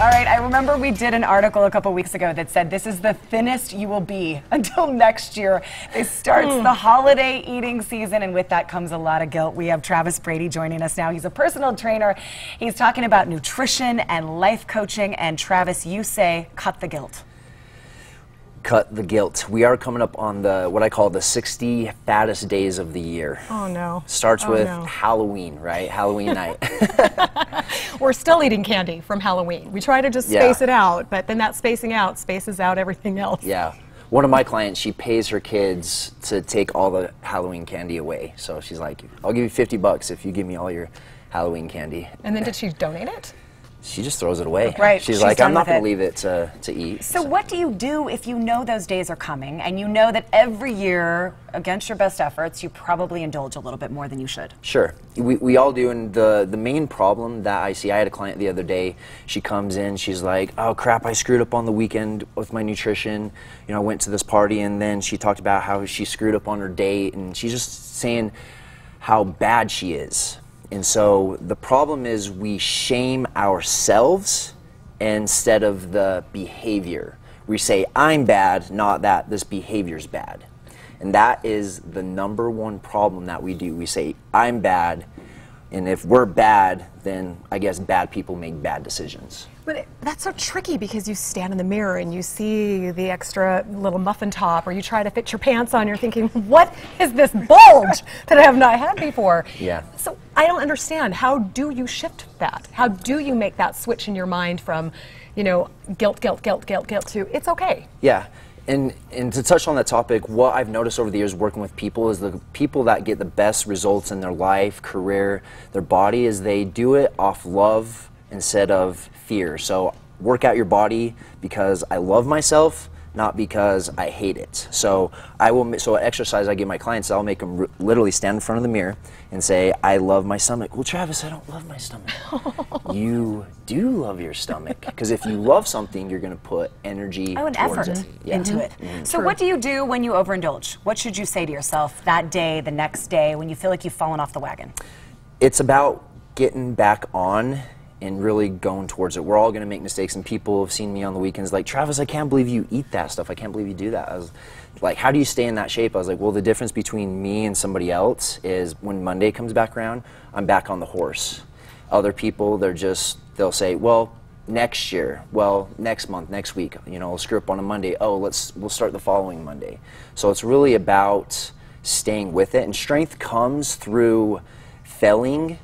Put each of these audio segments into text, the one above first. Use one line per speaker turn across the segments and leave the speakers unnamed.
All right, I remember we did an article a couple weeks ago that said this is the thinnest you will be until next year. This starts the holiday eating season, and with that comes a lot of guilt. We have Travis Brady joining us now. He's a personal trainer. He's talking about nutrition and life coaching, and Travis, you say cut the guilt.
Cut the guilt. We are coming up on what I call the 60 fattest days of the year.
Oh no.
Starts with Halloween, right? Halloween night.
We're still eating candy from Halloween. We try to just space it out, but then that spacing out spaces out everything else.
Yeah. One of my clients, she pays her kids to take all the Halloween candy away. So she's like, I'll give you $50 if you give me all your Halloween candy.
And then did she donate it?
She just throws it away.
Right.
She's like, I'm not going to leave it to eat.
So what do you do if you know those days are coming and you know that every year, against your best efforts, you probably indulge a little bit more than you should?
Sure. We all do, and the main problem that I see, I had a client the other day, she comes in, she's like, oh crap, I screwed up on the weekend with my nutrition. You know, I went to this party, and then she talked about how she screwed up on her date, and she's just saying how bad she is. And so the problem is we shame ourselves instead of the behavior. We say, I'm bad, not that this behavior's bad. And that is the #1 problem that we do. We say, I'm bad, and if we're bad, then I guess bad people make bad decisions.
But that's so tricky because you stand in the mirror and you see the extra little muffin top, or you try to fit your pants on, you're thinking, what is this bulge that I have not had before?
Yeah.
So I don't understand. How do you shift that? How do you make that switch in your mind from, you know, guilt to it's okay?
Yeah. And to touch on that topic, what I've noticed over the years working with people is the people that get the best results in their life, career, their body, is they do it off love instead of fear. So work out your body because I love myself, not because I hate it. So exercise I give my clients, I'll make them literally stand in front of the mirror and say, I love my stomach. Well, Travis, I don't love my stomach. You do love your stomach, because if you love something, you're going to put energy
and
towards
effort
it.
into it. So what do you do when you overindulge? What should you say to yourself that day, the next day, when you feel like you've fallen off the wagon?
It's about getting back on and really going towards it. We're all going to make mistakes, and people have seen me on the weekends like, Travis, I can't believe you eat that stuff. I can't believe you do that. I was like, how do you stay in that shape? I was like, well, the difference between me and somebody else is when Monday comes back around, I'm back on the horse. Other people, they'll say, well, next year, well, next month, next week, you know, I'll screw up on a Monday. Oh, we'll start the following Monday. So it's really about staying with it, and strength comes through failing,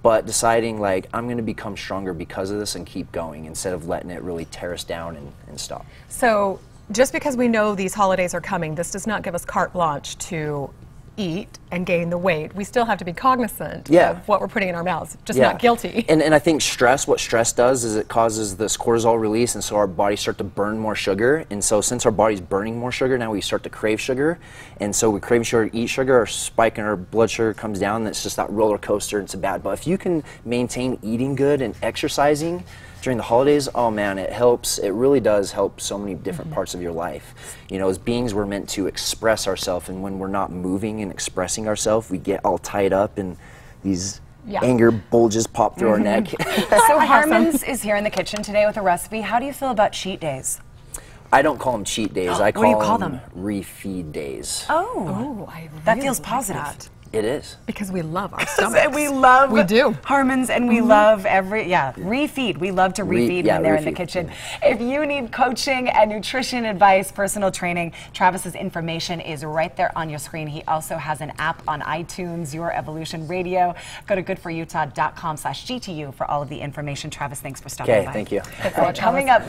but deciding, like, I'm going to become stronger because of this and keep going instead of letting it really tear us down and stop.
So just because we know these holidays are coming, this does not give us carte blanche to eat and gain the weight. We still have to be cognizant of what we're putting in our mouths, just not guilty.
And I think what stress does is it causes this cortisol release, and so our bodies start to burn more sugar. And so since our body's burning more sugar, now we start to crave sugar. And so we crave sugar, eat sugar, our spike in our blood sugar comes down, and it's just that roller coaster, and it's bad. But if you can maintain eating good and exercising during the holidays, oh man, it helps. It really does help so many different parts of your life. You know, as beings, we're meant to express ourselves, and when we're not moving and expressing ourselves, we get all tied up and these anger bulges pop through our neck.
So Harmon's is here in the kitchen today with a recipe. How do you feel about cheat days?
I don't call them cheat days. I
What do you call them?
Refeed days.
Oh, that feels positive.
It is.
Because we love our stomachs.
We
do.
Harmon's, and we love refeed. We love to refeed when they're in the kitchen. If you need coaching and nutrition advice, personal training, Travis's information is right there on your screen. He also has an app on iTunes, Your Evolution Radio. Go to goodforutah.com/GTU for all of the information. Travis, thanks for stopping by.
Okay, thank you.
Coming up.